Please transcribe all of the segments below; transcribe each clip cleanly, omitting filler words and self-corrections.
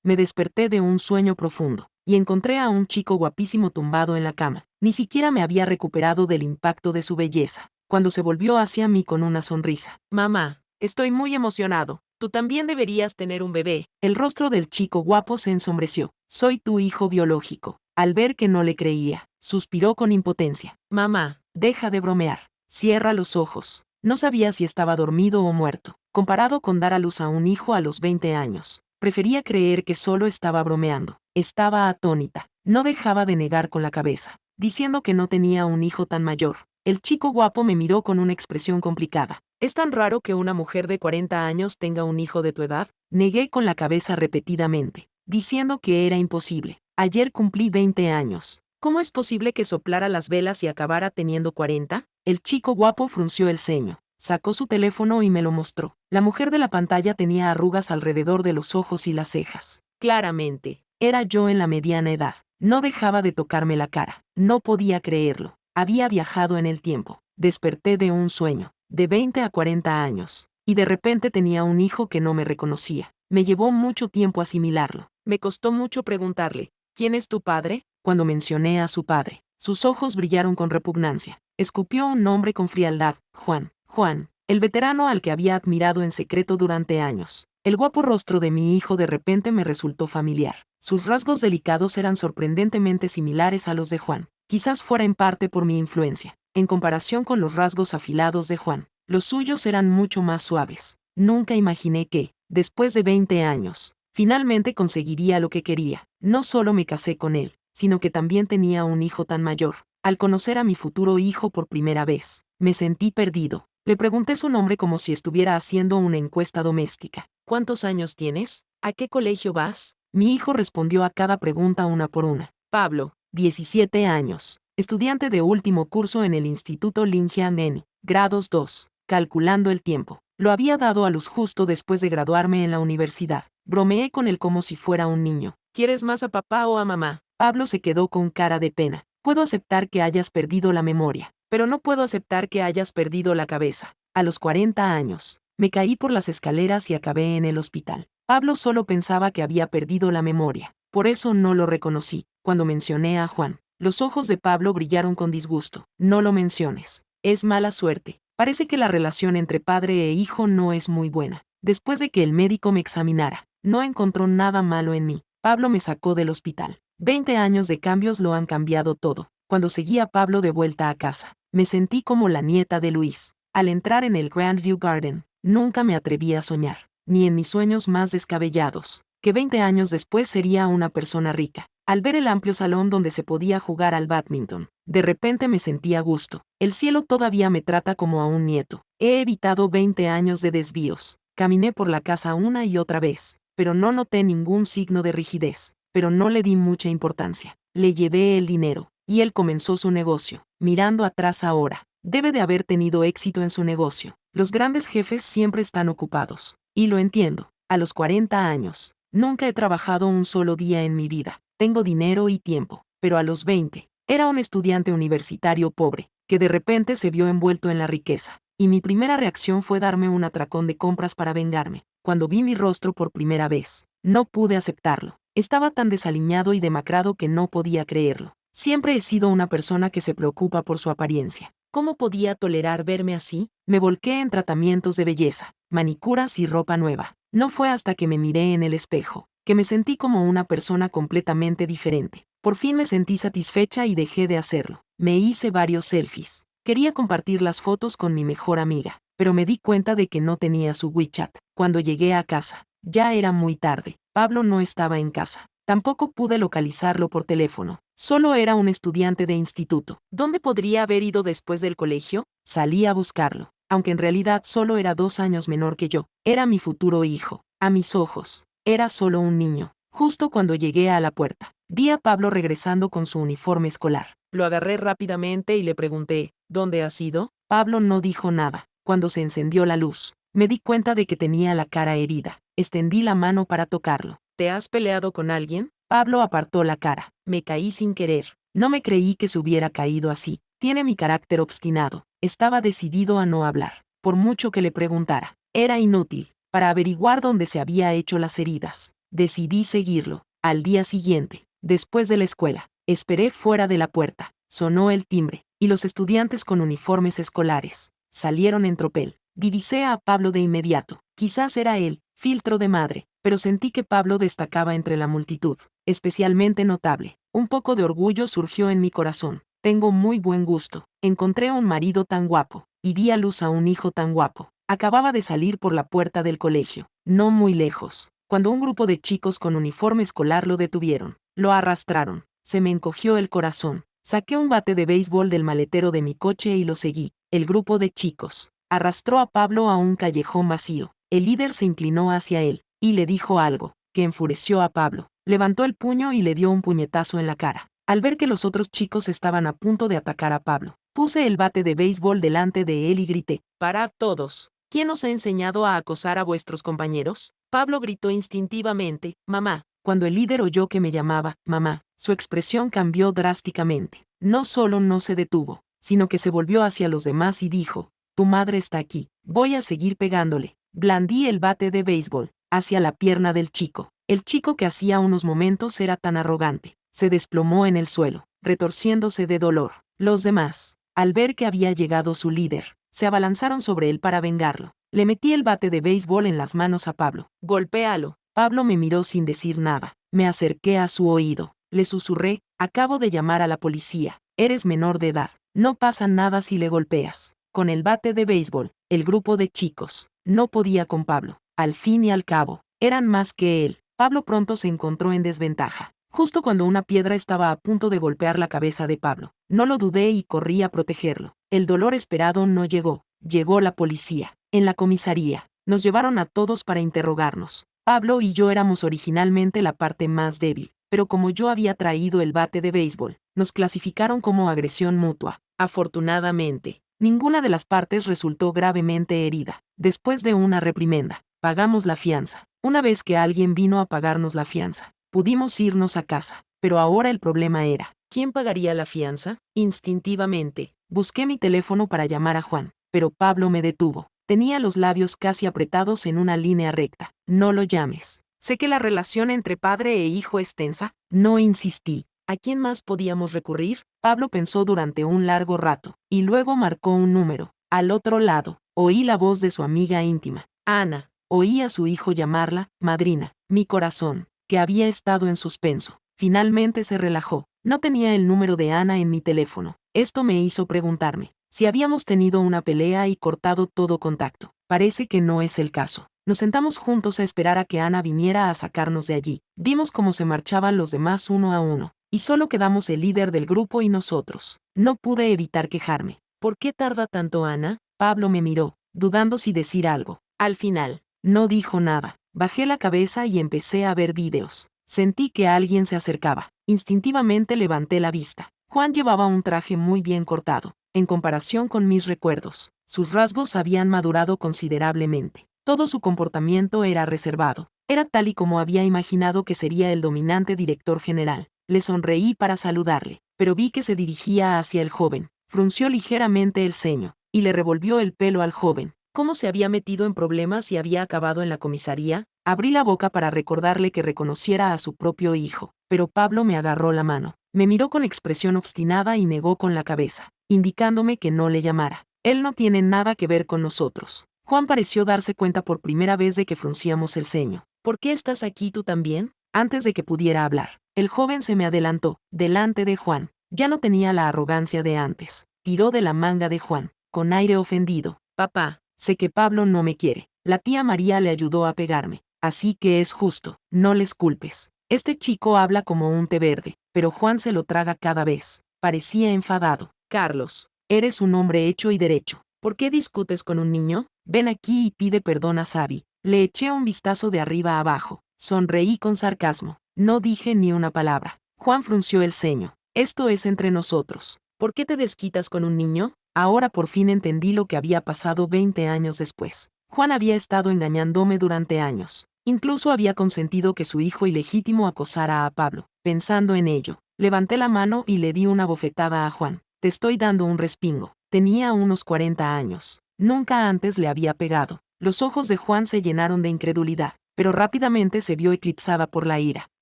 Me desperté de un sueño profundo y encontré a un chico guapísimo tumbado en la cama. Ni siquiera me había recuperado del impacto de su belleza, cuando se volvió hacia mí con una sonrisa. Mamá, estoy muy emocionado. Tú también deberías tener un bebé. El rostro del chico guapo se ensombreció. Soy tu hijo biológico. Al ver que no le creía, suspiró con impotencia. Mamá, deja de bromear. Cierra los ojos. No sabía si estaba dormido o muerto. Comparado con dar a luz a un hijo a los 20 años, prefería creer que solo estaba bromeando. Estaba atónita. No dejaba de negar con la cabeza, diciendo que no tenía un hijo tan mayor. El chico guapo me miró con una expresión complicada. ¿Es tan raro que una mujer de 40 años tenga un hijo de tu edad? Negué con la cabeza repetidamente, diciendo que era imposible. Ayer cumplí 20 años. ¿Cómo es posible que soplara las velas y acabara teniendo 40? El chico guapo frunció el ceño. Sacó su teléfono y me lo mostró. La mujer de la pantalla tenía arrugas alrededor de los ojos y las cejas. Claramente, era yo en la mediana edad. No dejaba de tocarme la cara. No podía creerlo. Había viajado en el tiempo. Desperté de un sueño, de 20 a 40 años, y de repente tenía un hijo que no me reconocía. Me llevó mucho tiempo asimilarlo. Me costó mucho preguntarle, ¿quién es tu padre? Cuando mencioné a su padre, sus ojos brillaron con repugnancia. Escupió un nombre con frialdad, Juan. Juan, el veterano al que había admirado en secreto durante años. El guapo rostro de mi hijo de repente me resultó familiar. Sus rasgos delicados eran sorprendentemente similares a los de Juan. Quizás fuera en parte por mi influencia. En comparación con los rasgos afilados de Juan, los suyos eran mucho más suaves. Nunca imaginé que, después de 20 años, finalmente conseguiría lo que quería. No solo me casé con él, sino que también tenía un hijo tan mayor. Al conocer a mi futuro hijo por primera vez, me sentí perdido. Le pregunté su nombre como si estuviera haciendo una encuesta doméstica. ¿Cuántos años tienes? ¿A qué colegio vas? Mi hijo respondió a cada pregunta una por una. Pablo, 17 años, estudiante de último curso en el Instituto Lingjiang en grados 2, calculando el tiempo. Lo había dado a luz justo después de graduarme en la universidad. Bromeé con él como si fuera un niño. ¿Quieres más a papá o a mamá? Pablo se quedó con cara de pena. Puedo aceptar que hayas perdido la memoria, pero no puedo aceptar que hayas perdido la cabeza. A los 40 años, me caí por las escaleras y acabé en el hospital. Pablo solo pensaba que había perdido la memoria. Por eso no lo reconocí. Cuando mencioné a Juan, los ojos de Pablo brillaron con disgusto. No lo menciones. Es mala suerte. Parece que la relación entre padre e hijo no es muy buena. Después de que el médico me examinara, no encontró nada malo en mí. Pablo me sacó del hospital. 20 años de cambios lo han cambiado todo. Cuando seguí a Pablo de vuelta a casa, me sentí como la nieta de Luis. Al entrar en el Grandview Garden, nunca me atreví a soñar, ni en mis sueños más descabellados, que 20 años después sería una persona rica. Al ver el amplio salón donde se podía jugar al bádminton, de repente me sentí a gusto. El cielo todavía me trata como a un nieto. He evitado 20 años de desvíos. Caminé por la casa una y otra vez, pero no noté ningún signo de rigidez. Pero no le di mucha importancia. Le llevé el dinero, y él comenzó su negocio. Mirando atrás ahora, debe de haber tenido éxito en su negocio. Los grandes jefes siempre están ocupados. Y lo entiendo. A los 40 años, nunca he trabajado un solo día en mi vida. Tengo dinero y tiempo. Pero a los 20, era un estudiante universitario pobre, que de repente se vio envuelto en la riqueza. Y mi primera reacción fue darme un atracón de compras para vengarme. Cuando vi mi rostro por primera vez, no pude aceptarlo. Estaba tan desaliñado y demacrado que no podía creerlo. Siempre he sido una persona que se preocupa por su apariencia. ¿Cómo podía tolerar verme así? Me volqué en tratamientos de belleza, manicuras y ropa nueva. No fue hasta que me miré en el espejo, que me sentí como una persona completamente diferente. Por fin me sentí satisfecha y dejé de hacerlo. Me hice varios selfies. Quería compartir las fotos con mi mejor amiga, pero me di cuenta de que no tenía su WeChat. Cuando llegué a casa, ya era muy tarde. Pablo no estaba en casa. Tampoco pude localizarlo por teléfono. Solo era un estudiante de instituto. ¿Dónde podría haber ido después del colegio? Salí a buscarlo, aunque en realidad solo era 2 años menor que yo. Era mi futuro hijo. A mis ojos, era solo un niño. Justo cuando llegué a la puerta, vi a Pablo regresando con su uniforme escolar. Lo agarré rápidamente y le pregunté, ¿dónde has ido? Pablo no dijo nada. Cuando se encendió la luz, me di cuenta de que tenía la cara herida. Extendí la mano para tocarlo. ¿Te has peleado con alguien? Pablo apartó la cara. Me caí sin querer. No me creí que se hubiera caído así. Tiene mi carácter obstinado. Estaba decidido a no hablar. Por mucho que le preguntara, era inútil. Para averiguar dónde se había hecho las heridas, Decidí seguirlo. Al día siguiente, después de la escuela, esperé fuera de la puerta. Sonó el timbre, y los estudiantes con uniformes escolares salieron en tropel. Divisé a Pablo de inmediato. Quizás era él, filtro de madre, pero sentí que Pablo destacaba entre la multitud, especialmente notable. Un poco de orgullo surgió en mi corazón. Tengo muy buen gusto. Encontré a un marido tan guapo, y di a luz a un hijo tan guapo. Acababa de salir por la puerta del colegio, no muy lejos, cuando un grupo de chicos con uniforme escolar lo detuvieron. Lo arrastraron. Se me encogió el corazón. Saqué un bate de béisbol del maletero de mi coche y lo seguí. El grupo de chicos arrastró a Pablo a un callejón vacío. El líder se inclinó hacia él y le dijo algo que enfureció a Pablo. Levantó el puño y le dio un puñetazo en la cara. Al ver que los otros chicos estaban a punto de atacar a Pablo, puse el bate de béisbol delante de él y grité: «¡Parad todos! ¿Quién os ha enseñado a acosar a vuestros compañeros?». Pablo gritó instintivamente: «¡Mamá!». Cuando el líder oyó que me llamaba mamá, su expresión cambió drásticamente. No solo no se detuvo, sino que se volvió hacia los demás y dijo: «Tu madre está aquí, voy a seguir pegándole». Blandí el bate de béisbol hacia la pierna del chico. El chico que hacía unos momentos era tan arrogante, se desplomó en el suelo, retorciéndose de dolor. Los demás, al ver que había llegado su líder, se abalanzaron sobre él para vengarlo. Le metí el bate de béisbol en las manos a Pablo. «Golpéalo». Pablo me miró sin decir nada. Me acerqué a su oído. Le susurré: «Acabo de llamar a la policía. Eres menor de edad. No pasa nada si le golpeas». Con el bate de béisbol, el grupo de chicos no podía con Pablo. Al fin y al cabo, eran más que él. Pablo pronto se encontró en desventaja. Justo cuando una piedra estaba a punto de golpear la cabeza de Pablo, no lo dudé y corrí a protegerlo. El dolor esperado no llegó. Llegó la policía. En la comisaría, nos llevaron a todos para interrogarnos. Pablo y yo éramos originalmente la parte más débil, pero como yo había traído el bate de béisbol, nos clasificaron como agresión mutua. Afortunadamente, ninguna de las partes resultó gravemente herida. Después de una reprimenda, pagamos la fianza. Una vez que alguien vino a pagarnos la fianza, pudimos irnos a casa. Pero ahora el problema era: ¿quién pagaría la fianza? Instintivamente, busqué mi teléfono para llamar a Juan, pero Pablo me detuvo. Tenía los labios casi apretados en una línea recta. «No lo llames. Sé que la relación entre padre e hijo es tensa». No insistí. ¿A quién más podíamos recurrir? Pablo pensó durante un largo rato, y luego marcó un número. Al otro lado, oí la voz de su amiga íntima, Ana. Oí a su hijo llamarla madrina. Mi corazón, que había estado en suspenso, finalmente se relajó. No tenía el número de Ana en mi teléfono. Esto me hizo preguntarme si habíamos tenido una pelea y cortado todo contacto. Parece que no es el caso. Nos sentamos juntos a esperar a que Ana viniera a sacarnos de allí. Vimos cómo se marchaban los demás uno a uno, y solo quedamos el líder del grupo y nosotros. No pude evitar quejarme. ¿Por qué tarda tanto Ana? Pablo me miró, dudando si decir algo. Al final, no dijo nada. Bajé la cabeza y empecé a ver vídeos. Sentí que alguien se acercaba. Instintivamente levanté la vista. Juan llevaba un traje muy bien cortado, en comparación con mis recuerdos. Sus rasgos habían madurado considerablemente. Todo su comportamiento era reservado. Era tal y como había imaginado que sería el dominante director general. Le sonreí para saludarle, pero vi que se dirigía hacia el joven. Frunció ligeramente el ceño, y le revolvió el pelo al joven. ¿Cómo se había metido en problemas y había acabado en la comisaría? Abrí la boca para recordarle que reconociera a su propio hijo, pero Pablo me agarró la mano. Me miró con expresión obstinada y negó con la cabeza, indicándome que no le llamara. Él no tiene nada que ver con nosotros. Juan pareció darse cuenta por primera vez de que fruncíamos el ceño. ¿Por qué estás aquí tú también? Antes de que pudiera hablar, el joven se me adelantó, delante de Juan. Ya no tenía la arrogancia de antes. Tiró de la manga de Juan, con aire ofendido. «Papá, sé que Pablo no me quiere. La tía María le ayudó a pegarme. Así que es justo, no les culpes. Este chico habla como un té verde, pero Juan se lo traga cada vez». Parecía enfadado. «Carlos, eres un hombre hecho y derecho. ¿Por qué discutes con un niño? Ven aquí y pide perdón a Sabi». Le eché un vistazo de arriba a abajo. Sonreí con sarcasmo. No dije ni una palabra. Juan frunció el ceño. «Esto es entre nosotros. ¿Por qué te desquitas con un niño?». Ahora por fin entendí lo que había pasado 20 años después. Juan había estado engañándome durante años. Incluso había consentido que su hijo ilegítimo acosara a Pablo. Pensando en ello, levanté la mano y le di una bofetada a Juan. «Te estoy dando un respingo». Tenía unos 40 años. Nunca antes le había pegado. Los ojos de Juan se llenaron de incredulidad. pero rápidamente se vio eclipsada por la ira.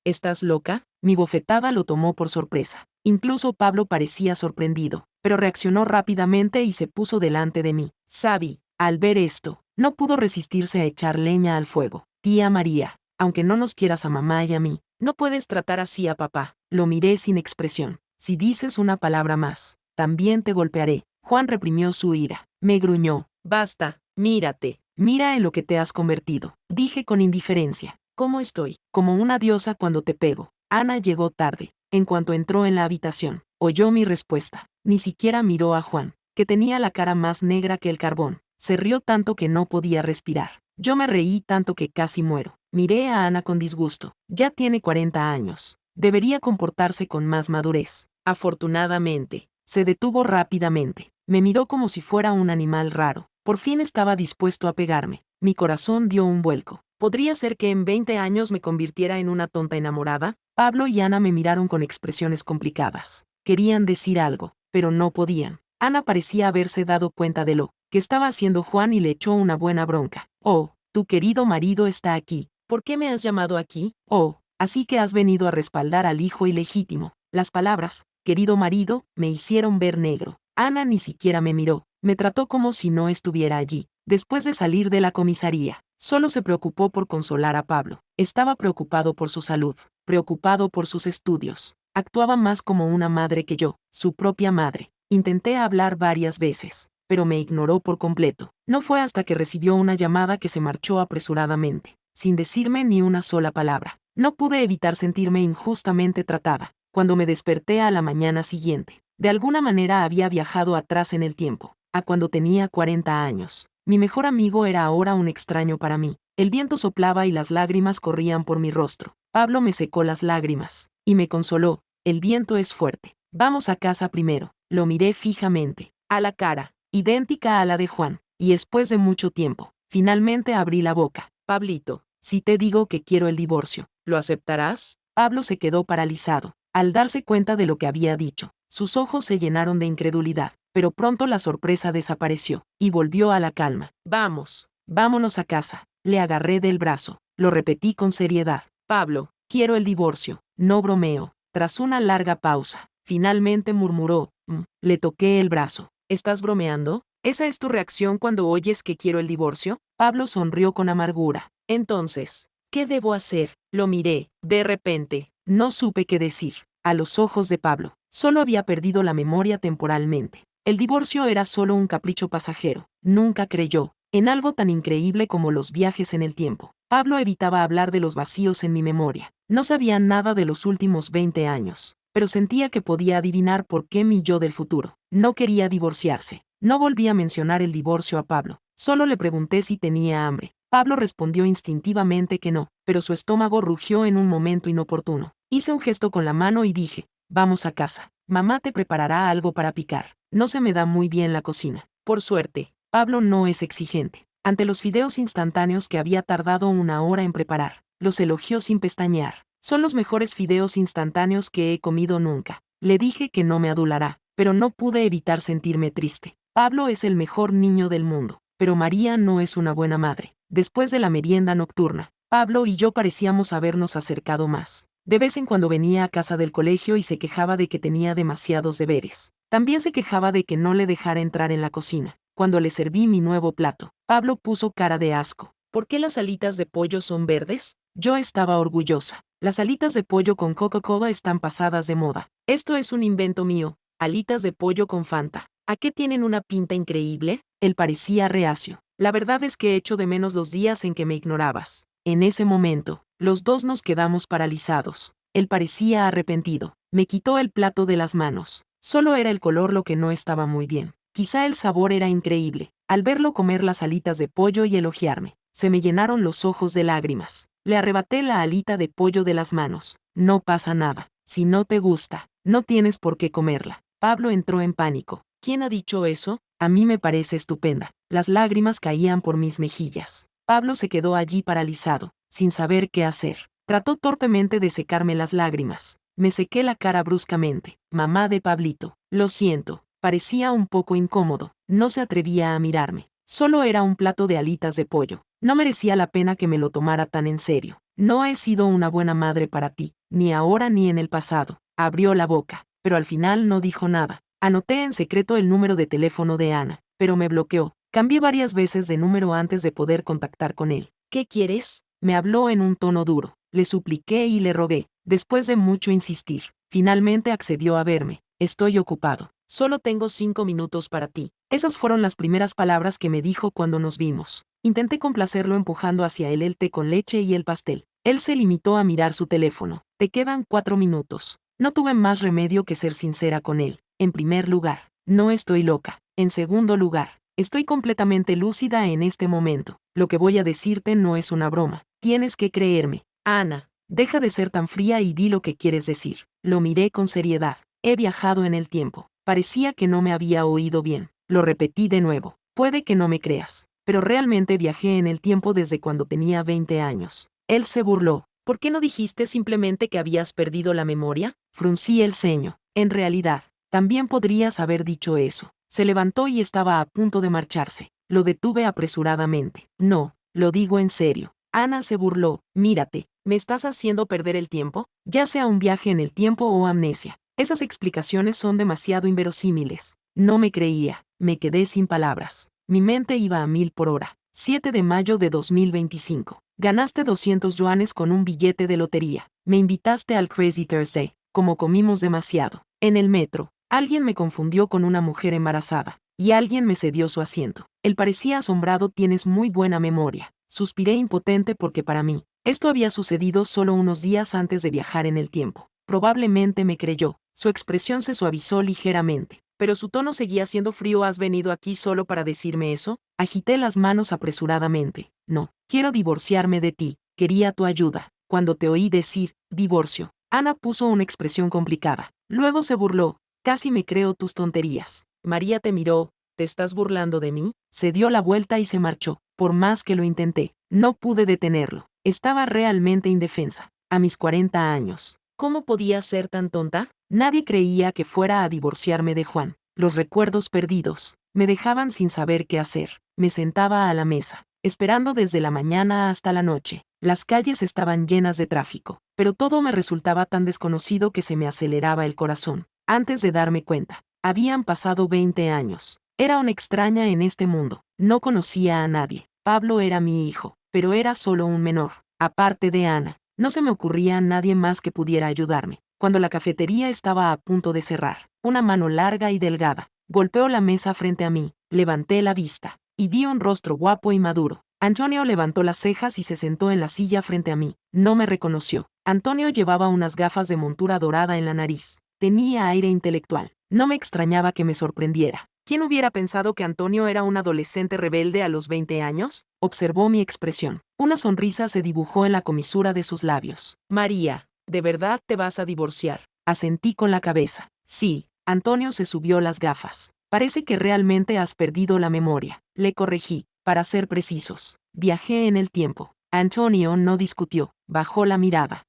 ¿Estás loca? Mi bofetada lo tomó por sorpresa. Incluso Pablo parecía sorprendido, pero reaccionó rápidamente y se puso delante de mí. Sabi, al ver esto, no pudo resistirse a echar leña al fuego. Tía María, aunque no nos quieras a mamá y a mí, no puedes tratar así a papá. Lo miré sin expresión. Si dices una palabra más, también te golpearé. Juan reprimió su ira. Me gruñó. Basta, mírate. Mira en lo que te has convertido. Dije con indiferencia. ¿Cómo estoy? Como una diosa cuando te pego. Ana llegó tarde. En cuanto entró en la habitación, oyó mi respuesta. Ni siquiera miró a Juan, que tenía la cara más negra que el carbón. Se rió tanto que no podía respirar. Yo me reí tanto que casi muero. Miré a Ana con disgusto. Ya tiene 40 años. Debería comportarse con más madurez. Afortunadamente, se detuvo rápidamente. Me miró como si fuera un animal raro. Por fin estaba dispuesto a pegarme. Mi corazón dio un vuelco. ¿Podría ser que en 20 años me convirtiera en una tonta enamorada? Pablo y Ana me miraron con expresiones complicadas. Querían decir algo, pero no podían. Ana parecía haberse dado cuenta de lo que estaba haciendo Juan y le echó una buena bronca. Oh, tu querido marido está aquí. ¿Por qué me has llamado aquí? Oh, así que has venido a respaldar al hijo ilegítimo. Las palabras, querido marido, me hicieron ver negro. Ana ni siquiera me miró. Me trató como si no estuviera allí. Después de salir de la comisaría, solo se preocupó por consolar a Pablo. Estaba preocupado por su salud, preocupado por sus estudios. Actuaba más como una madre que yo, su propia madre. Intenté hablar varias veces, pero me ignoró por completo. No fue hasta que recibió una llamada que se marchó apresuradamente, sin decirme ni una sola palabra. No pude evitar sentirme injustamente tratada. Cuando me desperté a la mañana siguiente, de alguna manera había viajado atrás en el tiempo, a cuando tenía 40 años. Mi mejor amigo era ahora un extraño para mí. El viento soplaba y las lágrimas corrían por mi rostro. Pablo me secó las lágrimas y me consoló. El viento es fuerte. Vamos a casa primero. Lo miré fijamente, a la cara, idéntica a la de Juan, y después de mucho tiempo, finalmente abrí la boca. Pablito, si te digo que quiero el divorcio, ¿lo aceptarás? Pablo se quedó paralizado, al darse cuenta de lo que había dicho. Sus ojos se llenaron de incredulidad, pero pronto la sorpresa desapareció, y volvió a la calma. Vamos, vámonos a casa. Le agarré del brazo. Lo repetí con seriedad. Pablo, quiero el divorcio. No bromeo. Tras una larga pausa, finalmente murmuró. Le toqué el brazo. ¿Estás bromeando? ¿Esa es tu reacción cuando oyes que quiero el divorcio? Pablo sonrió con amargura. Entonces, ¿qué debo hacer? Lo miré. De repente, no supe qué decir. A los ojos de Pablo, solo había perdido la memoria temporalmente. El divorcio era solo un capricho pasajero. Nunca creyó en algo tan increíble como los viajes en el tiempo. Pablo evitaba hablar de los vacíos en mi memoria. No sabía nada de los últimos 20 años, pero sentía que podía adivinar por qué mi yo del futuro no quería divorciarse. No volví a mencionar el divorcio a Pablo. Solo le pregunté si tenía hambre. Pablo respondió instintivamente que no, pero su estómago rugió en un momento inoportuno. Hice un gesto con la mano y dije, vamos a casa. Mamá te preparará algo para picar. No se me da muy bien la cocina. Por suerte, Pablo no es exigente. Ante los fideos instantáneos que había tardado una hora en preparar, los elogió sin pestañear. Son los mejores fideos instantáneos que he comido nunca. Le dije que no me adulará, pero no pude evitar sentirme triste. Pablo es el mejor niño del mundo, pero María no es una buena madre. Después de la merienda nocturna, Pablo y yo parecíamos habernos acercado más. De vez en cuando venía a casa del colegio y se quejaba de que tenía demasiados deberes. También se quejaba de que no le dejara entrar en la cocina. Cuando le serví mi nuevo plato, Pablo puso cara de asco. ¿Por qué las alitas de pollo son verdes? Yo estaba orgullosa. Las alitas de pollo con Coca-Cola están pasadas de moda. Esto es un invento mío. Alitas de pollo con Fanta. ¿A qué tienen una pinta increíble? Él parecía reacio. La verdad es que echo de menos los días en que me ignorabas. En ese momento, los dos nos quedamos paralizados. Él parecía arrepentido. Me quitó el plato de las manos. Solo era el color lo que no estaba muy bien. Quizá el sabor era increíble. Al verlo comer las alitas de pollo y elogiarme, se me llenaron los ojos de lágrimas. Le arrebaté la alita de pollo de las manos. No pasa nada. Si no te gusta, no tienes por qué comerla. Pablo entró en pánico. ¿Quién ha dicho eso? A mí me parece estupenda. Las lágrimas caían por mis mejillas. Pablo se quedó allí paralizado, sin saber qué hacer. Trató torpemente de secarme las lágrimas. Me sequé la cara bruscamente. Mamá de Pablito. Lo siento. Parecía un poco incómodo. No se atrevía a mirarme. Solo era un plato de alitas de pollo. No merecía la pena que me lo tomara tan en serio. No he sido una buena madre para ti, ni ahora ni en el pasado. Abrió la boca, pero al final no dijo nada. Anoté en secreto el número de teléfono de Ana, pero me bloqueó. Cambié varias veces de número antes de poder contactar con él. ¿Qué quieres? Me habló en un tono duro. Le supliqué y le rogué. Después de mucho insistir, finalmente accedió a verme. Estoy ocupado. Solo tengo 5 minutos para ti. Esas fueron las primeras palabras que me dijo cuando nos vimos. Intenté complacerlo empujando hacia él el té con leche y el pastel. Él se limitó a mirar su teléfono. Te quedan 4 minutos. No tuve más remedio que ser sincera con él. En primer lugar, no estoy loca. En segundo lugar, estoy completamente lúcida en este momento. Lo que voy a decirte no es una broma. Tienes que creerme. Ana, deja de ser tan fría y di lo que quieres decir. Lo miré con seriedad. He viajado en el tiempo. Parecía que no me había oído bien. Lo repetí de nuevo. Puede que no me creas, pero realmente viajé en el tiempo desde cuando tenía 20 años. Él se burló. ¿Por qué no dijiste simplemente que habías perdido la memoria? Fruncí el ceño. En realidad, también podrías haber dicho eso. Se levantó y estaba a punto de marcharse. Lo detuve apresuradamente. No, lo digo en serio. Ana se burló. Mírate, ¿me estás haciendo perder el tiempo? Ya sea un viaje en el tiempo o amnesia. Esas explicaciones son demasiado inverosímiles. No me creía. Me quedé sin palabras. Mi mente iba a 1000 por hora. 7 de mayo de 2025. Ganaste 200 yuanes con un billete de lotería. Me invitaste al Crazy Thursday. Como comimos demasiado. En el metro, alguien me confundió con una mujer embarazada. Y alguien me cedió su asiento. Él parecía asombrado. Tienes muy buena memoria. Suspiré impotente porque para mí, esto había sucedido solo unos días antes de viajar en el tiempo. Probablemente me creyó. Su expresión se suavizó ligeramente. Pero su tono seguía siendo frío. ¿Has venido aquí solo para decirme eso? Agité las manos apresuradamente. No, quiero divorciarme de ti. Quería tu ayuda. Cuando te oí decir, divorcio, Ana puso una expresión complicada. Luego se burló. Casi me creo tus tonterías. María te miró. ¿Te estás burlando de mí? Se dio la vuelta y se marchó. Por más que lo intenté, no pude detenerlo. Estaba realmente indefensa. A mis 40 años. ¿Cómo podía ser tan tonta? Nadie creía que fuera a divorciarme de Juan. Los recuerdos perdidos me dejaban sin saber qué hacer. Me sentaba a la mesa, esperando desde la mañana hasta la noche. Las calles estaban llenas de tráfico, pero todo me resultaba tan desconocido que se me aceleraba el corazón. Antes de darme cuenta, habían pasado 20 años. Era una extraña en este mundo. No conocía a nadie. Pablo era mi hijo, pero era solo un menor. Aparte de Ana, no se me ocurría a nadie más que pudiera ayudarme. Cuando la cafetería estaba a punto de cerrar, una mano larga y delgada golpeó la mesa frente a mí. Levanté la vista y vi un rostro guapo y maduro. Antonio levantó las cejas y se sentó en la silla frente a mí. No me reconoció. Antonio llevaba unas gafas de montura dorada en la nariz. Tenía aire intelectual. No me extrañaba que me sorprendiera. ¿Quién hubiera pensado que Antonio era un adolescente rebelde a los 20 años? Observó mi expresión. Una sonrisa se dibujó en la comisura de sus labios. María, ¿de verdad te vas a divorciar? Asentí con la cabeza. Sí. Antonio se subió las gafas. Parece que realmente has perdido la memoria. Le corregí. Para ser precisos, viajé en el tiempo. Antonio no discutió. Bajó la mirada.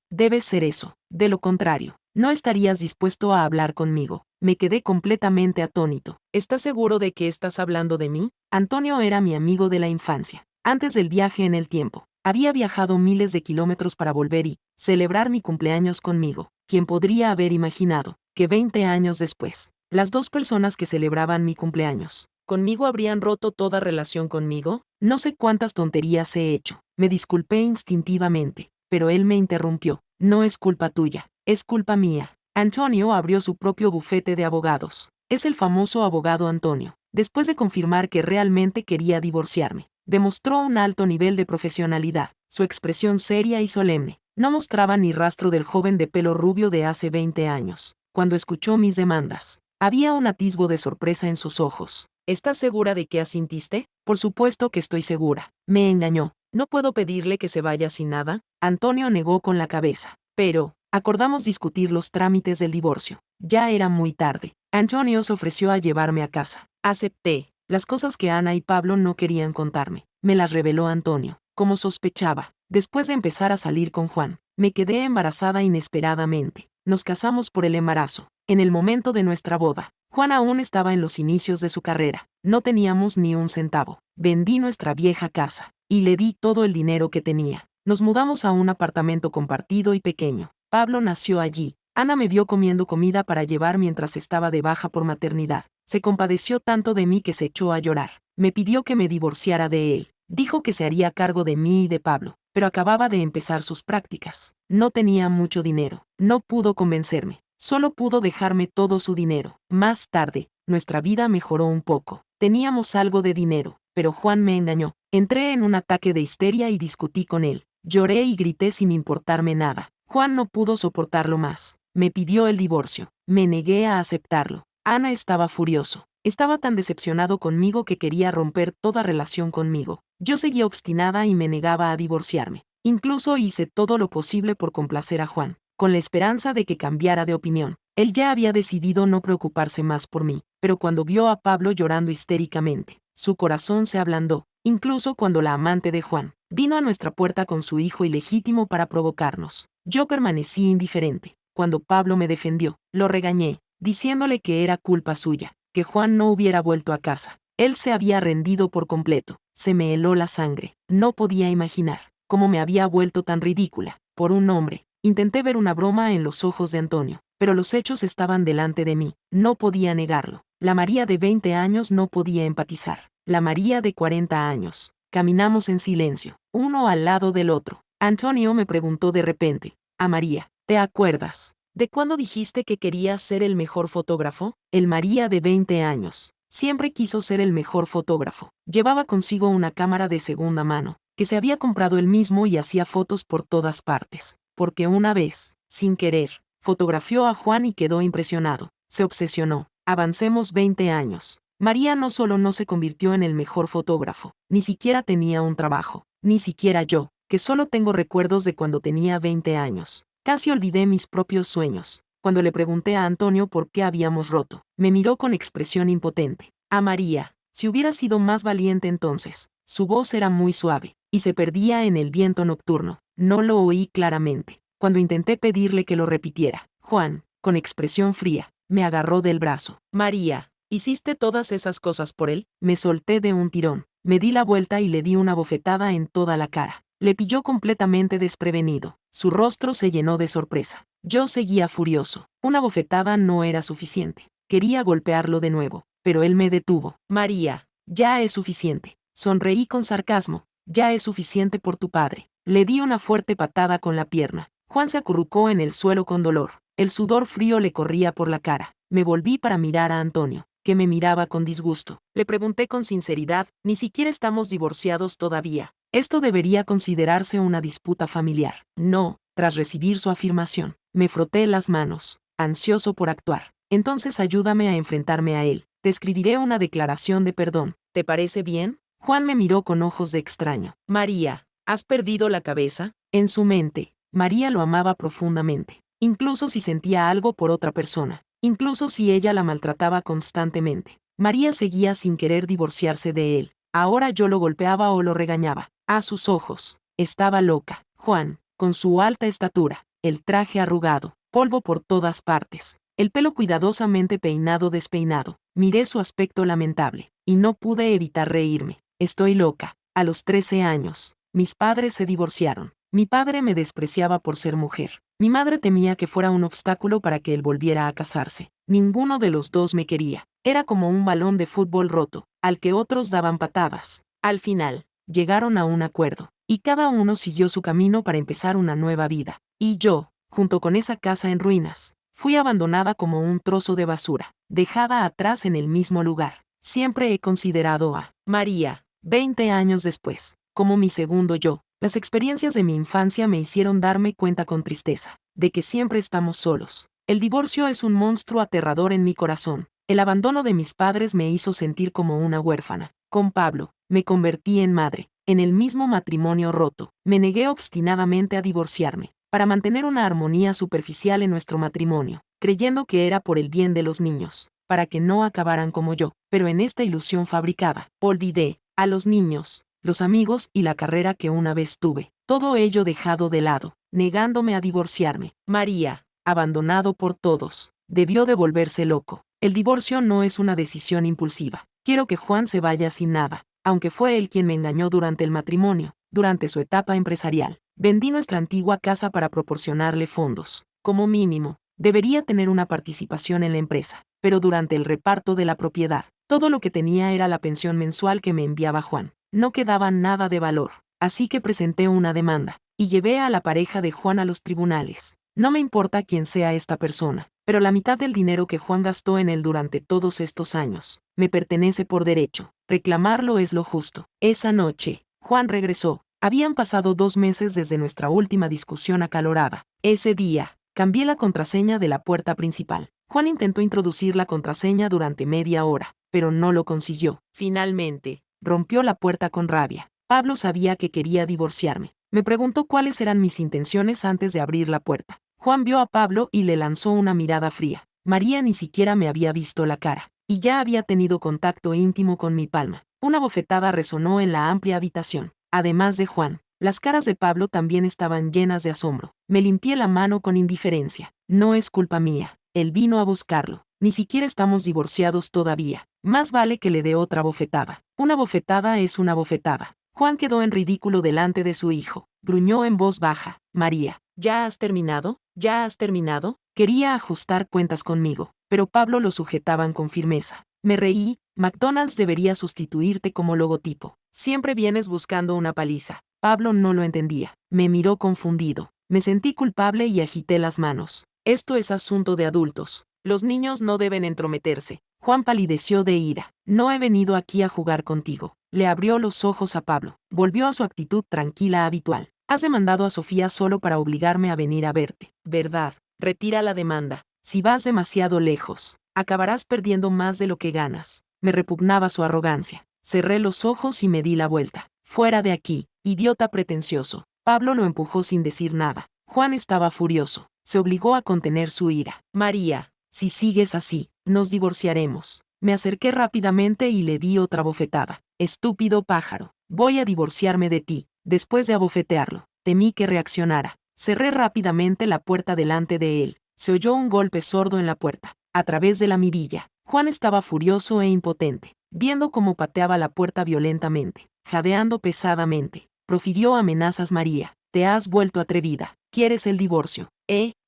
Debe ser eso. De lo contrario, no estarías dispuesto a hablar conmigo. Me quedé completamente atónito. ¿Estás seguro de que estás hablando de mí? Antonio era mi amigo de la infancia. Antes del viaje en el tiempo, había viajado miles de kilómetros para volver y celebrar mi cumpleaños conmigo. ¿Quién podría haber imaginado que 20 años después, las dos personas que celebraban mi cumpleaños conmigo habrían roto toda relación conmigo? No sé cuántas tonterías he hecho. Me disculpé instintivamente, pero él me interrumpió. No es culpa tuya, es culpa mía. Antonio abrió su propio bufete de abogados. Es el famoso abogado Antonio. Después de confirmar que realmente quería divorciarme, demostró un alto nivel de profesionalidad. Su expresión seria y solemne no mostraba ni rastro del joven de pelo rubio de hace 20 años. Cuando escuchó mis demandas, había un atisbo de sorpresa en sus ojos. ¿Estás segura de que asintiste? Por supuesto que estoy segura. Me engañó. ¿No puedo pedirle que se vaya sin nada? Antonio negó con la cabeza. Pero acordamos discutir los trámites del divorcio. Ya era muy tarde. Antonio se ofreció a llevarme a casa. Acepté. Las cosas que Ana y Pablo no querían contarme, me las reveló Antonio. Como sospechaba, después de empezar a salir con Juan, me quedé embarazada inesperadamente. Nos casamos por el embarazo. En el momento de nuestra boda, Juan aún estaba en los inicios de su carrera. No teníamos ni un centavo. Vendí nuestra vieja casa y le di todo el dinero que tenía. Nos mudamos a un apartamento compartido y pequeño. Pablo nació allí. Ana me vio comiendo comida para llevar mientras estaba de baja por maternidad. Se compadeció tanto de mí que se echó a llorar. Me pidió que me divorciara de él. Dijo que se haría cargo de mí y de Pablo, pero acababa de empezar sus prácticas. No tenía mucho dinero. No pudo convencerme. Solo pudo dejarme todo su dinero. Más tarde, nuestra vida mejoró un poco. Teníamos algo de dinero, pero Juan me engañó. Entré en un ataque de histeria y discutí con él. Lloré y grité sin importarme nada. Juan no pudo soportarlo más. Me pidió el divorcio. Me negué a aceptarlo. Ana estaba furioso. Estaba tan decepcionado conmigo que quería romper toda relación conmigo. Yo seguía obstinada y me negaba a divorciarme. Incluso hice todo lo posible por complacer a Juan, con la esperanza de que cambiara de opinión. Él ya había decidido no preocuparse más por mí, pero cuando vio a Pablo llorando histéricamente, su corazón se ablandó. Incluso cuando la amante de Juan vino a nuestra puerta con su hijo ilegítimo para provocarnos, yo permanecí indiferente. Cuando Pablo me defendió, lo regañé, diciéndole que era culpa suya, que Juan no hubiera vuelto a casa. Él se había rendido por completo. Se me heló la sangre. No podía imaginar cómo me había vuelto tan ridícula por un hombre. Intenté ver una broma en los ojos de Antonio, pero los hechos estaban delante de mí. No podía negarlo. La María de 20 años no podía empatizar. La María de 40 años. Caminamos en silencio, uno al lado del otro. Antonio me preguntó de repente: «A María, ¿te acuerdas de cuándo dijiste que querías ser el mejor fotógrafo?» El María de 20 años siempre quiso ser el mejor fotógrafo. Llevaba consigo una cámara de segunda mano, que se había comprado él mismo y hacía fotos por todas partes. Porque una vez, sin querer, fotografió a Juan y quedó impresionado. Se obsesionó. Avancemos 20 años. María no solo no se convirtió en el mejor fotógrafo, ni siquiera tenía un trabajo. Ni siquiera yo, que solo tengo recuerdos de cuando tenía 20 años. Casi olvidé mis propios sueños. Cuando le pregunté a Antonio por qué habíamos roto, me miró con expresión impotente. «A María, si hubiera sido más valiente entonces». Su voz era muy suave, y se perdía en el viento nocturno. No lo oí claramente. Cuando intenté pedirle que lo repitiera, Juan, con expresión fría, me agarró del brazo. «María, ¿hiciste todas esas cosas por él?» Me solté de un tirón. Me di la vuelta y le di una bofetada en toda la cara. Le pilló completamente desprevenido. Su rostro se llenó de sorpresa. Yo seguía furioso. Una bofetada no era suficiente. Quería golpearlo de nuevo, pero él me detuvo. «María, ya es suficiente». Sonreí con sarcasmo. «Ya es suficiente por tu padre». Le di una fuerte patada con la pierna. Juan se acurrucó en el suelo con dolor. El sudor frío le corría por la cara. Me volví para mirar a Antonio, que me miraba con disgusto. Le pregunté con sinceridad: «Ni siquiera estamos divorciados todavía. Esto debería considerarse una disputa familiar». «No». Tras recibir su afirmación, me froté las manos, ansioso por actuar. «Entonces ayúdame a enfrentarme a él. Te escribiré una declaración de perdón. ¿Te parece bien?» Juan me miró con ojos de extraño. «María, ¿has perdido la cabeza?» En su mente, María lo amaba profundamente, incluso si sentía algo por otra persona, incluso si ella la maltrataba constantemente. María seguía sin querer divorciarse de él. Ahora yo lo golpeaba o lo regañaba. A sus ojos, estaba loca. Juan, con su alta estatura, el traje arrugado, polvo por todas partes, el pelo cuidadosamente peinado despeinado. Miré su aspecto lamentable, y no pude evitar reírme. Estoy loca. A los 13 años, mis padres se divorciaron. Mi padre me despreciaba por ser mujer. Mi madre temía que fuera un obstáculo para que él volviera a casarse. Ninguno de los dos me quería. Era como un balón de fútbol roto, al que otros daban patadas. Al final, llegaron a un acuerdo, y cada uno siguió su camino para empezar una nueva vida. Y yo, junto con esa casa en ruinas, fui abandonada como un trozo de basura, dejada atrás en el mismo lugar. Siempre he considerado a María, 20 años después, como mi segundo yo. Las experiencias de mi infancia me hicieron darme cuenta con tristeza de que siempre estamos solos. El divorcio es un monstruo aterrador en mi corazón. El abandono de mis padres me hizo sentir como una huérfana. Con Pablo, me convertí en madre. En el mismo matrimonio roto, me negué obstinadamente a divorciarme, para mantener una armonía superficial en nuestro matrimonio, creyendo que era por el bien de los niños, para que no acabaran como yo. Pero en esta ilusión fabricada, olvidé a los niños, los amigos y la carrera que una vez tuve. Todo ello dejado de lado, negándome a divorciarme. María, abandonado por todos, debió de volverse loco. El divorcio no es una decisión impulsiva, Quiero que Juan se vaya sin nada, aunque fue él quien me engañó durante el matrimonio, durante su etapa empresarial. Vendí nuestra antigua casa para proporcionarle fondos. Como mínimo, debería tener una participación en la empresa, pero durante el reparto de la propiedad, todo lo que tenía era la pensión mensual que me enviaba Juan. No quedaba nada de valor, así que presenté una demanda, y llevé a la pareja de Juan a los tribunales. No me importa quién sea esta persona, pero la mitad del dinero que Juan gastó en él durante todos estos años, me pertenece por derecho. Reclamarlo es lo justo. Esa noche, Juan regresó. Habían pasado 2 meses desde nuestra última discusión acalorada. Ese día, cambié la contraseña de la puerta principal. Juan intentó introducir la contraseña durante media hora, pero no lo consiguió. Finalmente, rompió la puerta con rabia. Pablo sabía que quería divorciarme. Me preguntó cuáles eran mis intenciones antes de abrir la puerta. Juan vio a Pablo y le lanzó una mirada fría. María ni siquiera me había visto la cara, y ya había tenido contacto íntimo con mi palma. Una bofetada resonó en la amplia habitación. Además de Juan, las caras de Pablo también estaban llenas de asombro. Me limpié la mano con indiferencia. No es culpa mía. Él vino a buscarlo. Ni siquiera estamos divorciados todavía. Más vale que le dé otra bofetada. Una bofetada es una bofetada. Juan quedó en ridículo delante de su hijo. Gruñó en voz baja. María, ¿ya has terminado? ¿Ya has terminado? Quería ajustar cuentas conmigo, pero Pablo lo sujetaban con firmeza. Me reí. McDonald's debería sustituirte como logotipo. Siempre vienes buscando una paliza. Pablo no lo entendía. Me miró confundido. Me sentí culpable y agité las manos. Esto es asunto de adultos. Los niños no deben entrometerse. Juan palideció de ira. No he venido aquí a jugar contigo. Le abrió los ojos a Pablo. Volvió a su actitud tranquila habitual. Has demandado a Sofía solo para obligarme a venir a verte, ¿verdad? Retira la demanda. Si vas demasiado lejos, acabarás perdiendo más de lo que ganas. Me repugnaba su arrogancia. Cerré los ojos y me di la vuelta. Fuera de aquí, idiota pretencioso. Pablo lo empujó sin decir nada. Juan estaba furioso. Se obligó a contener su ira. María, si sigues así, nos divorciaremos. Me acerqué rápidamente y le di otra bofetada. Estúpido pájaro. Voy a divorciarme de ti. Después de abofetearlo, temí que reaccionara. Cerré rápidamente la puerta delante de él. Se oyó un golpe sordo en la puerta, a través de la mirilla. Juan estaba furioso e impotente, viendo cómo pateaba la puerta violentamente, jadeando pesadamente. Profirió amenazas. María, te has vuelto atrevida. ¿Quieres el divorcio?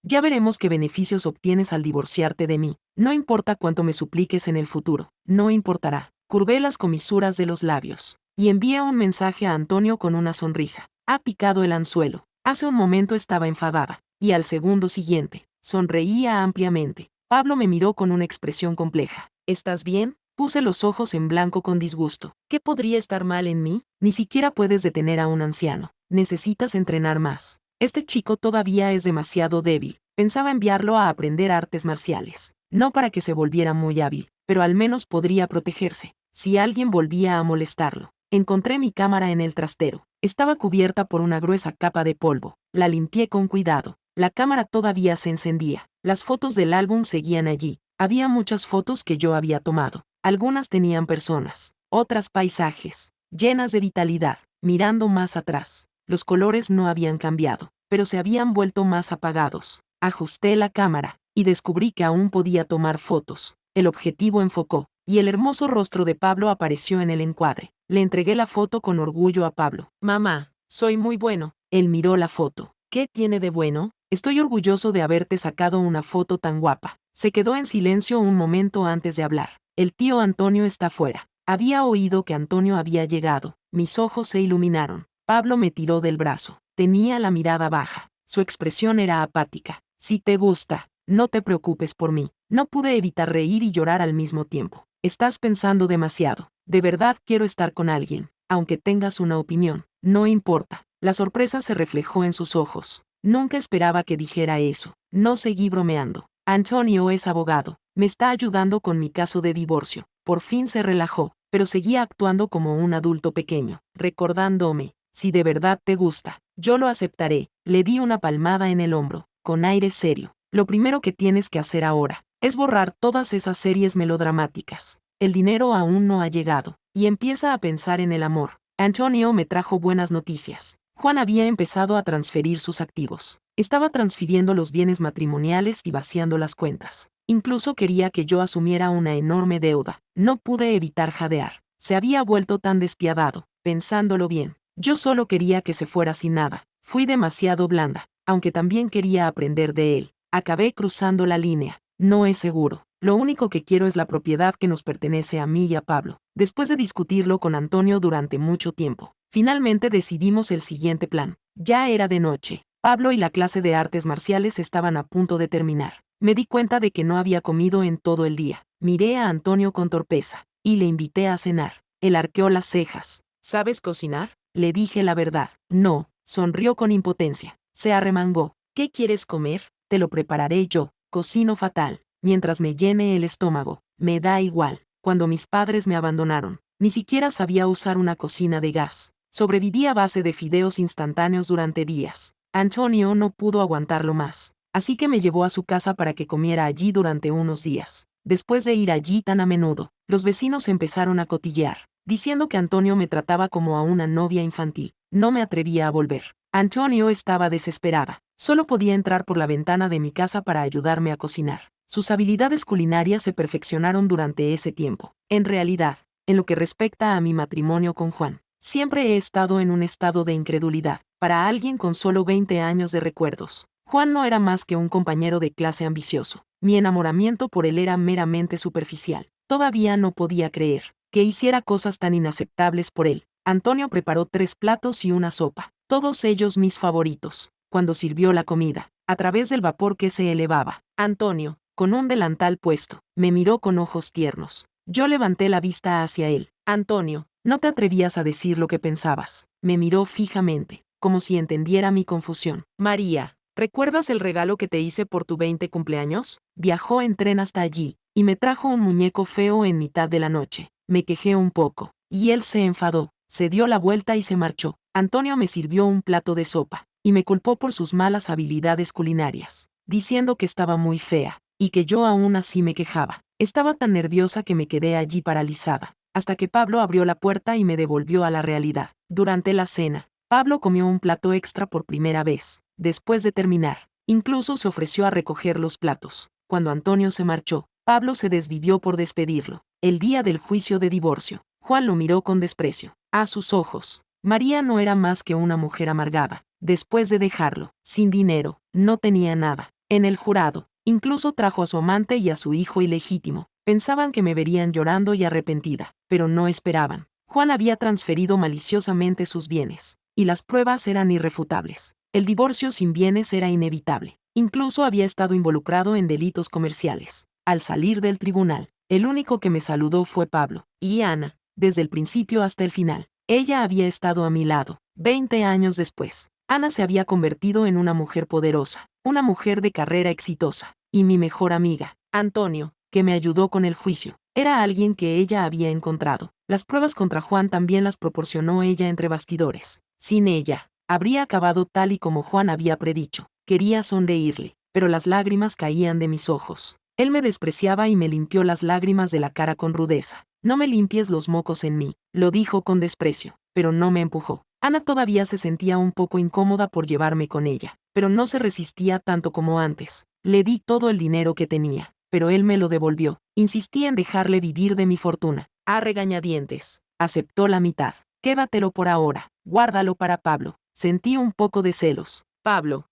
Ya veremos qué beneficios obtienes al divorciarte de mí. No importa cuánto me supliques en el futuro. No importará. Curvé las comisuras de los labios y envié un mensaje a Antonio con una sonrisa. Ha picado el anzuelo. Hace un momento estaba enfadada, y al segundo siguiente, sonreía ampliamente. Pablo me miró con una expresión compleja. ¿Estás bien? Puse los ojos en blanco con disgusto. ¿Qué podría estar mal en mí? Ni siquiera puedes detener a un anciano. Necesitas entrenar más. Este chico todavía es demasiado débil. Pensaba enviarlo a aprender artes marciales. No para que se volviera muy hábil, pero al menos podría protegerse si alguien volvía a molestarlo. Encontré mi cámara en el trastero. Estaba cubierta por una gruesa capa de polvo. La limpié con cuidado. La cámara todavía se encendía. Las fotos del álbum seguían allí. Había muchas fotos que yo había tomado. Algunas tenían personas, otras paisajes, llenas de vitalidad. Mirando más atrás, los colores no habían cambiado, pero se habían vuelto más apagados. Ajusté la cámara y descubrí que aún podía tomar fotos. El objetivo enfocó, y el hermoso rostro de Pablo apareció en el encuadre. Le entregué la foto con orgullo a Pablo. Mamá, soy muy bueno. Él miró la foto. ¿Qué tiene de bueno? Estoy orgulloso de haberte sacado una foto tan guapa. Se quedó en silencio un momento antes de hablar. El tío Antonio está fuera. Había oído que Antonio había llegado. Mis ojos se iluminaron. Pablo me tiró del brazo. Tenía la mirada baja. Su expresión era apática. Si te gusta, no te preocupes por mí. No pude evitar reír y llorar al mismo tiempo. Estás pensando demasiado. De verdad quiero estar con alguien, aunque tengas una opinión. No importa. La sorpresa se reflejó en sus ojos. Nunca esperaba que dijera eso. No seguí bromeando. Antonio es abogado. Me está ayudando con mi caso de divorcio. Por fin se relajó, pero seguía actuando como un adulto pequeño, recordándome, si de verdad te gusta, yo lo aceptaré. Le di una palmada en el hombro, con aire serio. Lo primero que tienes que hacer ahora es borrar todas esas series melodramáticas. El dinero aún no ha llegado, y empieza a pensar en el amor. Antonio me trajo buenas noticias. Juan había empezado a transferir sus activos. Estaba transfiriendo los bienes matrimoniales y vaciando las cuentas. Incluso quería que yo asumiera una enorme deuda. No pude evitar jadear. Se había vuelto tan despiadado. Pensándolo bien, yo solo quería que se fuera sin nada. Fui demasiado blanda, aunque también quería aprender de él. Acabé cruzando la línea. No es seguro. Lo único que quiero es la propiedad que nos pertenece a mí y a Pablo. Después de discutirlo con Antonio durante mucho tiempo, finalmente decidimos el siguiente plan. Ya era de noche. Pablo y la clase de artes marciales estaban a punto de terminar. Me di cuenta de que no había comido en todo el día. Miré a Antonio con torpeza y le invité a cenar. Él arqueó las cejas. ¿Sabes cocinar? Le dije la verdad. No, sonrió con impotencia. Se arremangó. ¿Qué quieres comer? Te lo prepararé yo. Cocino fatal. Mientras me llene el estómago. Me da igual. Cuando mis padres me abandonaron, ni siquiera sabía usar una cocina de gas. Sobreviví a base de fideos instantáneos durante días. Antonio no pudo aguantarlo más, así que me llevó a su casa para que comiera allí durante unos días. Después de ir allí tan a menudo, los vecinos empezaron a cotillear, diciendo que Antonio me trataba como a una novia infantil. No me atrevía a volver. Antonio estaba desesperada. Solo podía entrar por la ventana de mi casa para ayudarme a cocinar. Sus habilidades culinarias se perfeccionaron durante ese tiempo. En realidad, en lo que respecta a mi matrimonio con Juan, siempre he estado en un estado de incredulidad. Para alguien con solo 20 años de recuerdos, Juan no era más que un compañero de clase ambicioso. Mi enamoramiento por él era meramente superficial. Todavía no podía creer que hiciera cosas tan inaceptables por él. Antonio preparó 3 platos y una sopa, todos ellos mis favoritos. Cuando sirvió la comida, a través del vapor que se elevaba, Antonio, con un delantal puesto, me miró con ojos tiernos. Yo levanté la vista hacia él. Antonio, no te atrevías a decir lo que pensabas. Me miró fijamente, como si entendiera mi confusión. María, ¿recuerdas el regalo que te hice por tu 20 cumpleaños? Viajó en tren hasta allí, y me trajo un muñeco feo en mitad de la noche. Me quejé un poco, y él se enfadó, se dio la vuelta y se marchó. Antonio me sirvió un plato de sopa, y me culpó por sus malas habilidades culinarias, diciendo que estaba muy fea, y que yo aún así me quejaba. Estaba tan nerviosa que me quedé allí paralizada, hasta que Pablo abrió la puerta y me devolvió a la realidad. Durante la cena, Pablo comió un plato extra por primera vez. Después de terminar, incluso se ofreció a recoger los platos. Cuando Antonio se marchó, Pablo se desvivió por despedirlo. El día del juicio de divorcio, Juan lo miró con desprecio. A sus ojos, María no era más que una mujer amargada. Después de dejarlo, sin dinero, no tenía nada. En el jurado, incluso trajo a su amante y a su hijo ilegítimo. Pensaban que me verían llorando y arrepentida, pero no esperaban. Juan había transferido maliciosamente sus bienes, y las pruebas eran irrefutables. El divorcio sin bienes era inevitable. Incluso había estado involucrado en delitos comerciales. Al salir del tribunal, el único que me saludó fue Pablo, y Ana, desde el principio hasta el final. Ella había estado a mi lado. 20 años después, Ana se había convertido en una mujer poderosa, una mujer de carrera exitosa, y mi mejor amiga, Antonio, que me ayudó con el juicio, era alguien que ella había encontrado. Las pruebas contra Juan también las proporcionó ella entre bastidores. Sin ella, habría acabado tal y como Juan había predicho. Quería sonreírle, pero las lágrimas caían de mis ojos. Él me despreciaba y me limpió las lágrimas de la cara con rudeza. No me limpies los mocos en mí, lo dijo con desprecio, pero no me empujó. Ana todavía se sentía un poco incómoda por llevarme con ella, pero no se resistía tanto como antes. Le di todo el dinero que tenía, pero él me lo devolvió. Insistí en dejarle vivir de mi fortuna. A regañadientes, aceptó la mitad. Quédatelo por ahora, guárdalo para Pablo. Sentí un poco de celos. Pablo,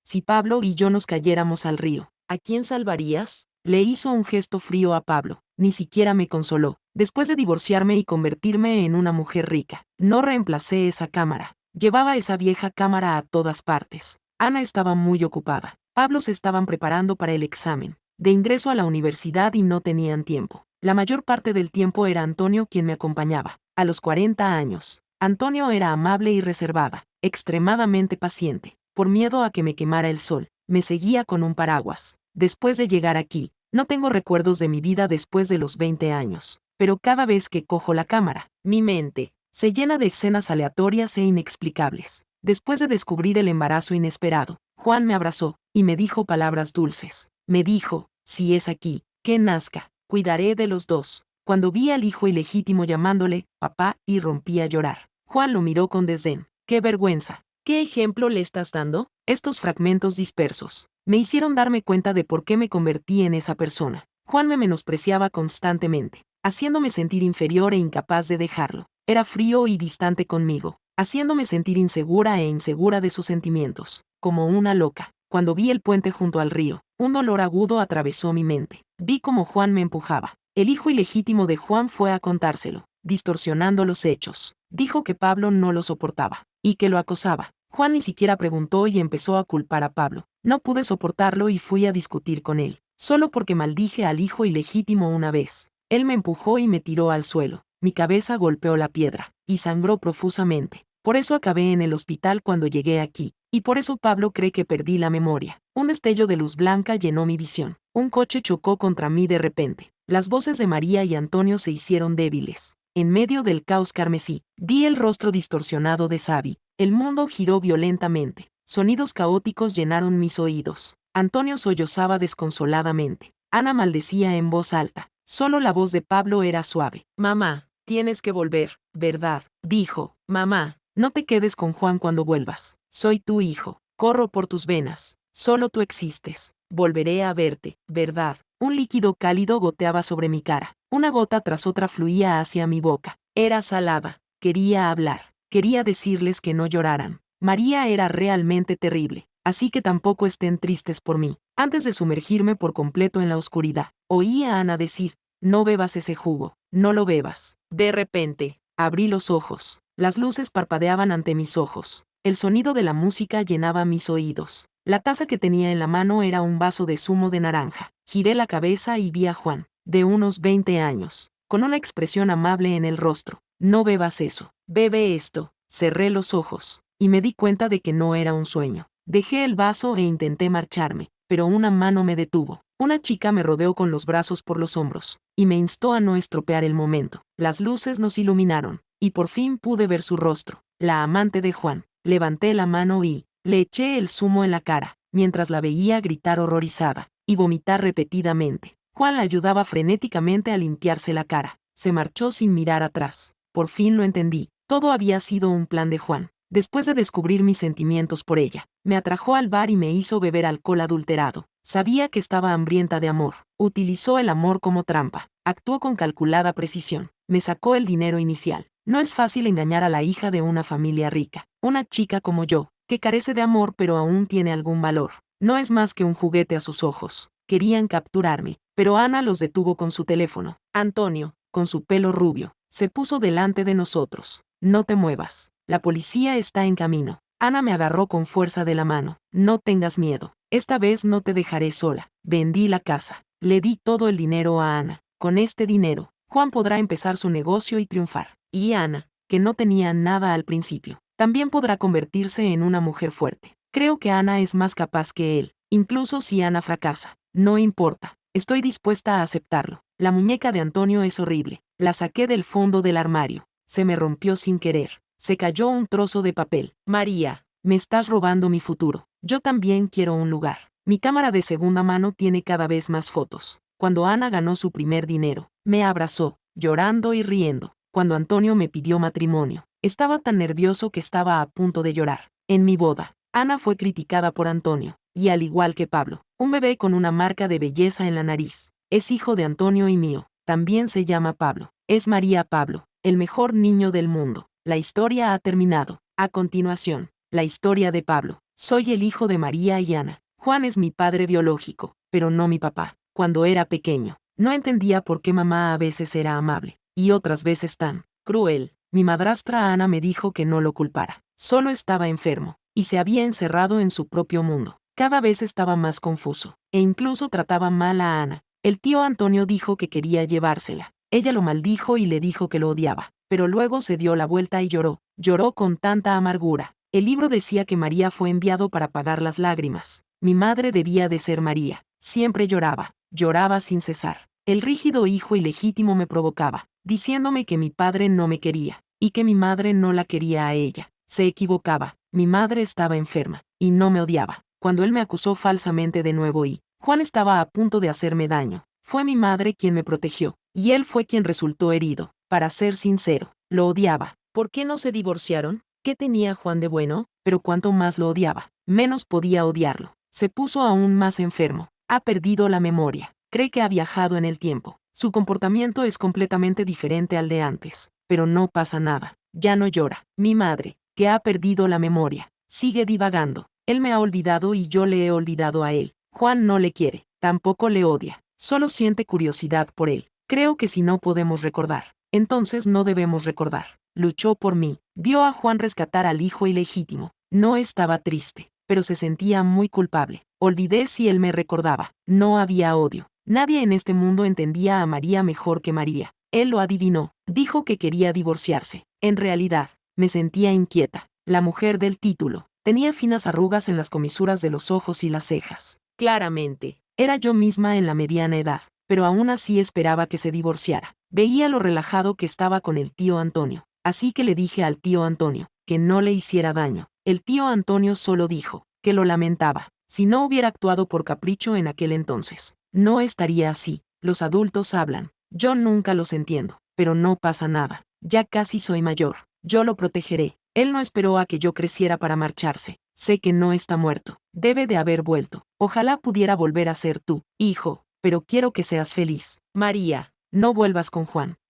si Pablo y yo nos cayéramos al río, ¿a quién salvarías? Le hizo un gesto frío a Pablo. Ni siquiera me consoló. Después de divorciarme y convertirme en una mujer rica, no reemplacé esa cámara. Llevaba esa vieja cámara a todas partes. Ana estaba muy ocupada. Pablo se estaban preparando para el examen de ingreso a la universidad y no tenían tiempo. La mayor parte del tiempo era Antonio quien me acompañaba. A los 40 años, Antonio era amable y reservada, extremadamente paciente. Por miedo a que me quemara el sol, me seguía con un paraguas. Después de llegar aquí, no tengo recuerdos de mi vida después de los 20 años, pero cada vez que cojo la cámara, mi mente se llena de escenas aleatorias e inexplicables. Después de descubrir el embarazo inesperado, Juan me abrazó y me dijo palabras dulces. Me dijo, si es aquí, que nazca, cuidaré de los dos. Cuando vi al hijo ilegítimo llamándole papá y rompí a llorar, Juan lo miró con desdén. ¡Qué vergüenza! ¿Qué ejemplo le estás dando? Estos fragmentos dispersos Me hicieron darme cuenta de por qué me convertí en esa persona. Juan me menospreciaba constantemente, haciéndome sentir inferior e incapaz de dejarlo. Era frío y distante conmigo, haciéndome sentir insegura e insegura de sus sentimientos, como una loca. Cuando vi el puente junto al río, un dolor agudo atravesó mi mente. Vi cómo Juan me empujaba. El hijo ilegítimo de Juan fue a contárselo, distorsionando los hechos. Dijo que Pablo no lo soportaba, y que lo acosaba. Juan ni siquiera preguntó y empezó a culpar a Pablo. No pude soportarlo y fui a discutir con él, solo porque maldije al hijo ilegítimo una vez. Él me empujó y me tiró al suelo. Mi cabeza golpeó la piedra, y sangró profusamente. Por eso acabé en el hospital cuando llegué aquí, y por eso Pablo cree que perdí la memoria. Un destello de luz blanca llenó mi visión. Un coche chocó contra mí de repente. Las voces de María y Antonio se hicieron débiles. En medio del caos carmesí, vi el rostro distorsionado de Sabi. El mundo giró violentamente. Sonidos caóticos llenaron mis oídos. Antonio sollozaba desconsoladamente. Ana maldecía en voz alta. Solo la voz de Pablo era suave. Mamá, tienes que volver, ¿verdad? Dijo. Mamá, no te quedes con Juan cuando vuelvas. Soy tu hijo. Corro por tus venas. Solo tú existes. Volveré a verte, ¿verdad? Un líquido cálido goteaba sobre mi cara. Una gota tras otra fluía hacia mi boca. Era salada. Quería hablar. Quería decirles que no lloraran. María era realmente terrible, así que tampoco estén tristes por mí. Antes de sumergirme por completo en la oscuridad, oí a Ana decir, no bebas ese jugo, no lo bebas. De repente, abrí los ojos. Las luces parpadeaban ante mis ojos. El sonido de la música llenaba mis oídos. La taza que tenía en la mano era un vaso de zumo de naranja. Giré la cabeza y vi a Juan, de unos 20 años, con una expresión amable en el rostro. No bebas eso, bebe esto. Cerré los ojos, y me di cuenta de que no era un sueño. Dejé el vaso e intenté marcharme, pero una mano me detuvo. Una chica me rodeó con los brazos por los hombros, y me instó a no estropear el momento. Las luces nos iluminaron, y por fin pude ver su rostro, la amante de Juan. Levanté la mano y le eché el zumo en la cara, mientras la veía gritar horrorizada, y vomitar repetidamente. Juan la ayudaba frenéticamente a limpiarse la cara. Se marchó sin mirar atrás. Por fin lo entendí. Todo había sido un plan de Juan. Después de descubrir mis sentimientos por ella, me atrajo al bar y me hizo beber alcohol adulterado. Sabía que estaba hambrienta de amor. Utilizó el amor como trampa. Actuó con calculada precisión. Me sacó el dinero inicial. No es fácil engañar a la hija de una familia rica. Una chica como yo, que carece de amor pero aún tiene algún valor. No es más que un juguete a sus ojos. Querían capturarme, pero Ana los detuvo con su teléfono. Antonio, con su pelo rubio, se puso delante de nosotros. No te muevas. La policía está en camino. Ana me agarró con fuerza de la mano. No tengas miedo. Esta vez no te dejaré sola. Vendí la casa. Le di todo el dinero a Ana. Con este dinero, Juan podrá empezar su negocio y triunfar. Y Ana, que no tenía nada al principio, también podrá convertirse en una mujer fuerte. Creo que Ana es más capaz que él. Incluso si Ana fracasa. No importa. Estoy dispuesta a aceptarlo. La muñeca de Antonio es horrible. La saqué del fondo del armario. Se me rompió sin querer. Se cayó un trozo de papel. María, me estás robando mi futuro. Yo también quiero un lugar. Mi cámara de segunda mano tiene cada vez más fotos. Cuando Ana ganó su primer dinero, me abrazó, llorando y riendo. Cuando Antonio me pidió matrimonio, estaba tan nervioso que estaba a punto de llorar. En mi boda, Ana fue criticada por Antonio, y al igual que Pablo, un bebé con una marca de belleza en la nariz. Es hijo de Antonio y mío. También se llama Pablo. Es María Pablo, el mejor niño del mundo. La historia ha terminado. A continuación, la historia de Pablo. Soy el hijo de María y Ana. Juan es mi padre biológico, pero no mi papá. Cuando era pequeño, no entendía por qué mamá a veces era amable, y otras veces tan cruel. Mi madrastra Ana me dijo que no lo culpara. Solo estaba enfermo, y se había encerrado en su propio mundo. Cada vez estaba más confuso, e incluso trataba mal a Ana. El tío Antonio dijo que quería llevársela. Ella lo maldijo y le dijo que lo odiaba, pero luego se dio la vuelta y lloró. Lloró con tanta amargura. El libro decía que María fue enviado para apagar las lágrimas. Mi madre debía de ser María. Siempre lloraba, lloraba sin cesar. El rígido hijo ilegítimo me provocaba, diciéndome que mi padre no me quería, y que mi madre no la quería a ella. Se equivocaba, mi madre estaba enferma, y no me odiaba. Cuando él me acusó falsamente de nuevo y Juan estaba a punto de hacerme daño, fue mi madre quien me protegió, y él fue quien resultó herido. Para ser sincero, lo odiaba. ¿Por qué no se divorciaron? ¿Qué tenía Juan de bueno? Pero cuanto más lo odiaba, menos podía odiarlo. Se puso aún más enfermo. Ha perdido la memoria. Cree que ha viajado en el tiempo. Su comportamiento es completamente diferente al de antes. Pero no pasa nada. Ya no llora. Mi madre, que ha perdido la memoria, sigue divagando. Él me ha olvidado y yo le he olvidado a él. Juan no le quiere. Tampoco le odia. Solo siente curiosidad por él. Creo que si no podemos recordar, entonces no debemos recordar. Luchó por mí. Vio a Juan rescatar al hijo ilegítimo. No estaba triste, pero se sentía muy culpable. Olvidé si él me recordaba. No había odio. Nadie en este mundo entendía a María mejor que María. Él lo adivinó. Dijo que quería divorciarse. En realidad, me sentía inquieta. La mujer del título. Tenía finas arrugas en las comisuras de los ojos y las cejas. Claramente, era yo misma en la mediana edad, pero aún así esperaba que se divorciara. Veía lo relajado que estaba con el tío Antonio. Así que le dije al tío Antonio que no le hiciera daño. El tío Antonio solo dijo que lo lamentaba. Si no hubiera actuado por capricho en aquel entonces, no estaría así. Los adultos hablan. Yo nunca los entiendo, pero no pasa nada. Ya casi soy mayor. Yo lo protegeré. Él no esperó a que yo creciera para marcharse. Sé que no está muerto. Debe de haber vuelto. Ojalá pudiera volver a ser tú, hijo, pero quiero que seas feliz. María, no vuelvas con Juan.